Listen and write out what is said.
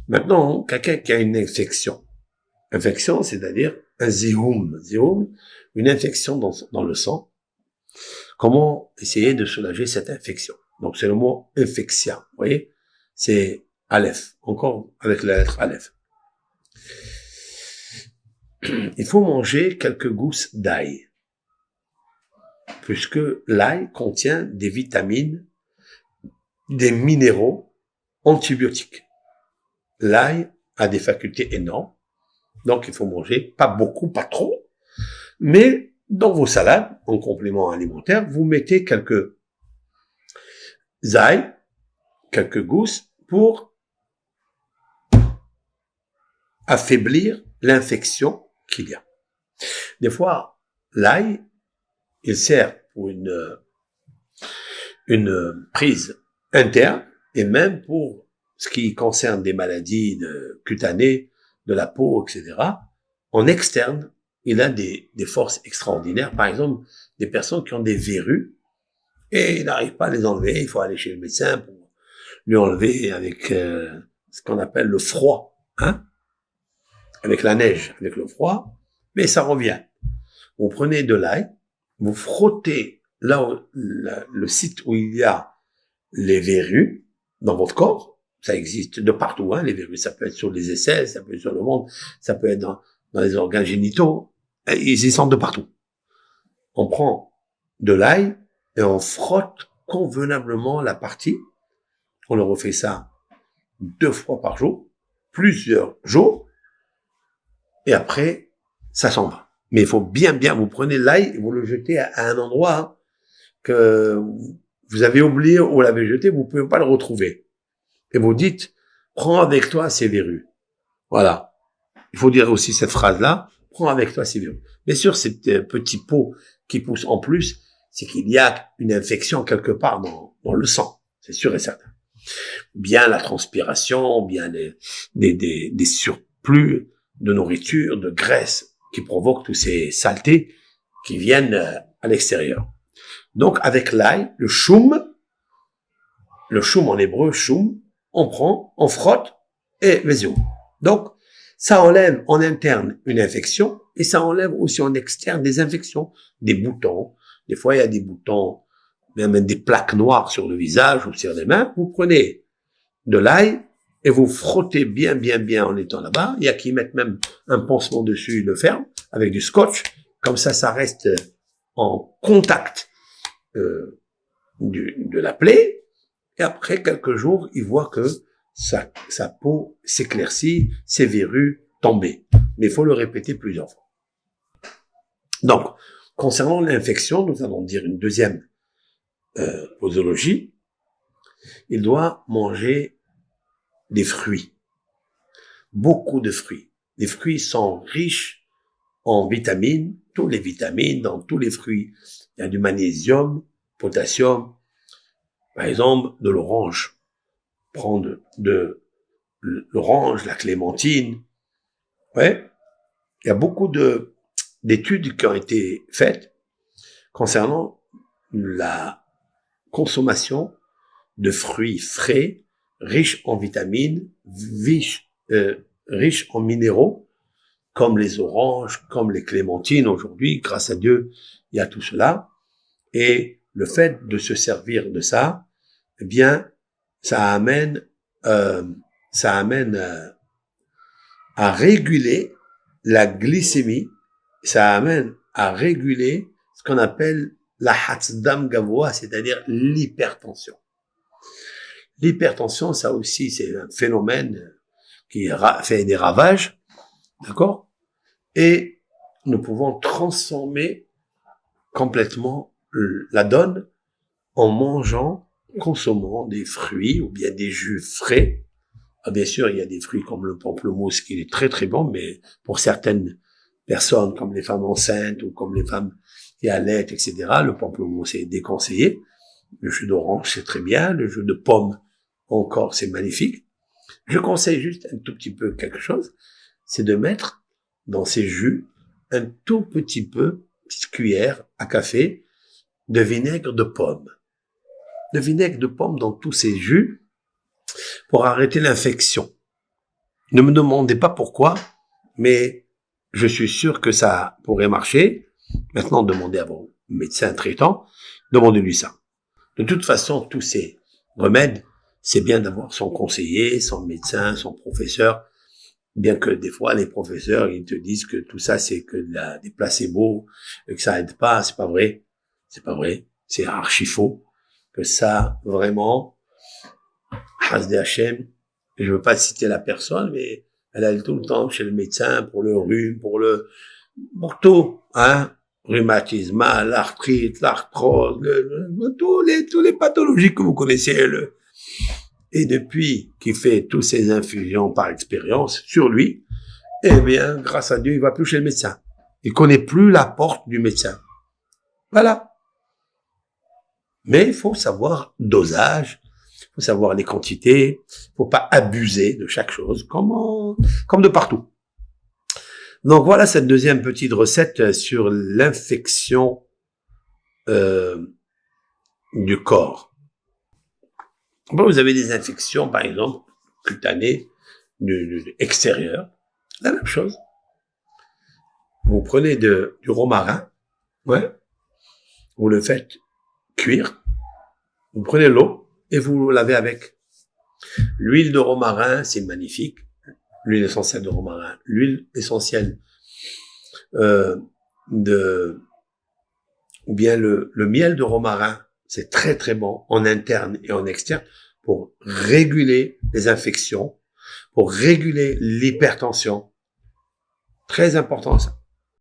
Maintenant, quelqu'un qui a une infection. Infection, c'est-à-dire un zéhoum. Zéhoum, une infection dans le sang. Comment essayer de soulager cette infection? Donc, c'est le mot infexia. Vous voyez? C'est Aleph. Encore avec la lettre Aleph. Il faut manger quelques gousses d'ail. Puisque l'ail contient des vitamines, des minéraux antibiotiques. L'ail a des facultés énormes. Donc, il faut manger pas beaucoup, pas trop. Mais dans vos salades, en complément alimentaire, vous mettez quelques ail, quelques gousses pour affaiblir l'infection qu'il y a. Des fois, l'ail, il sert pour une prise interne et même pour ce qui concerne des maladies cutanées, de la peau, etc. En externe, il a des forces extraordinaires. Par exemple, des personnes qui ont des verrues et il n'arrive pas à les enlever. Il faut aller chez le médecin pour lui enlever avec ce qu'on appelle le froid, hein, avec la neige, avec le froid, mais ça revient. Vous prenez de l'ail, vous frottez là où, le site où il y a les verrues dans votre corps. Ça existe de partout, hein, les verrues. Ça peut être sur les aisselles, ça peut être sur le ventre, ça peut être dans les organes génitaux. Ils y sont de partout. On prend de l'ail et on frotte convenablement la partie. On le refait ça 2 fois par jour, plusieurs jours, et après, ça s'en va. Mais il faut bien, vous prenez l'ail et vous le jetez à un endroit que vous avez oublié où vous l'avez jeté, vous pouvez pas le retrouver. Et vous dites, prends avec toi ces verrues. Voilà. Il faut dire aussi cette phrase-là, prends avec toi ces verrues. Bien sûr, ces petits pots qui poussent en plus, c'est qu'il y a une infection quelque part dans le sang. C'est sûr et certain. Bien la transpiration, bien des surplus de nourriture, de graisse qui provoquent tous ces saletés qui viennent à l'extérieur. Donc, avec l'ail, le choum en hébreu, choum, on prend, on frotte, et vas-y. Donc, ça enlève en interne une infection, et ça enlève aussi en externe des infections, des boutons. Des fois, il y a des boutons, même des plaques noires sur le visage ou sur les mains. Vous prenez de l'ail, et vous frottez bien en étant là-bas. Il y a qui mettent même un pansement dessus, ils le ferment, avec du scotch. Comme ça reste en contact de la plaie. Et après quelques jours, il voit que sa peau s'éclaircit, ses verrues tombées. Mais il faut le répéter plusieurs fois. Donc, concernant l'infection, nous allons dire une deuxième posologie. Il doit manger des fruits. Beaucoup de fruits. Les fruits sont riches en vitamines, toutes les vitamines, dans tous les fruits. Il y a du magnésium, potassium, par exemple, de l'orange. Prendre de l'orange, la clémentine. Ouais. Il y a beaucoup d'études qui ont été faites concernant la consommation de fruits frais, riches en vitamines, riches en minéraux, comme les oranges, comme les clémentines aujourd'hui. Grâce à Dieu, il y a tout cela. Et le fait de se servir de ça, eh bien, ça amène à réguler la glycémie, ça amène à réguler ce qu'on appelle la hatzdam gavoa, c'est-à-dire l'hypertension. L'hypertension, ça aussi, c'est un phénomène qui fait des ravages, d'accord? Et nous pouvons transformer complètement la donne en mangeant, consommant des fruits ou bien des jus frais. Ah, bien sûr, il y a des fruits comme le pamplemousse qui est très très bon, mais pour certaines personnes, comme les femmes enceintes ou comme les femmes qui allaitent, etc., le pamplemousse est déconseillé. Le jus d'orange, c'est très bien. Le jus de pomme, encore, c'est magnifique. Je conseille juste un tout petit peu quelque chose, c'est de mettre dans ces jus un tout petit peu, petite cuillère à café, de vinaigre de pomme. De vinaigre de pomme dans tous ces jus pour arrêter l'infection. Ne me demandez pas pourquoi, mais je suis sûr que ça pourrait marcher. Maintenant, demandez à vos médecins traitants, demandez-lui ça. De toute façon, tous ces remèdes, c'est bien d'avoir son conseiller, son médecin, son professeur, bien que des fois, les professeurs, ils te disent que tout ça, c'est que des placebos, et que ça aide pas. C'est pas vrai. C'est pas vrai. C'est archi faux. Que ça, vraiment, Hasdé Hachem, je veux pas citer la personne, mais elle allait tout le temps chez le médecin pour le rhume, pour tout, hein. Rhumatisme, l'arthrite, l'arthrose, tous les pathologies que vous connaissez, et depuis qu'il fait toutes ces infusions par expérience sur lui, eh bien, grâce à Dieu, il va plus chez le médecin. Il connaît plus la porte du médecin. Voilà. Mais il faut savoir dosage, il faut savoir les quantités, il faut pas abuser de chaque chose, comme de partout. Donc voilà cette deuxième petite recette sur l'infection du corps. Bon, vous avez des infections, par exemple, cutanées, extérieures. La même chose. Vous prenez du romarin, ouais, vous le faites cuire, vous prenez l'eau et vous lavez avec. L'huile de romarin, c'est magnifique. L'huile essentielle de romarin, l'huile essentielle ou bien le miel de romarin, c'est très très bon en interne et en externe pour réguler les infections, pour réguler l'hypertension. Très important ça.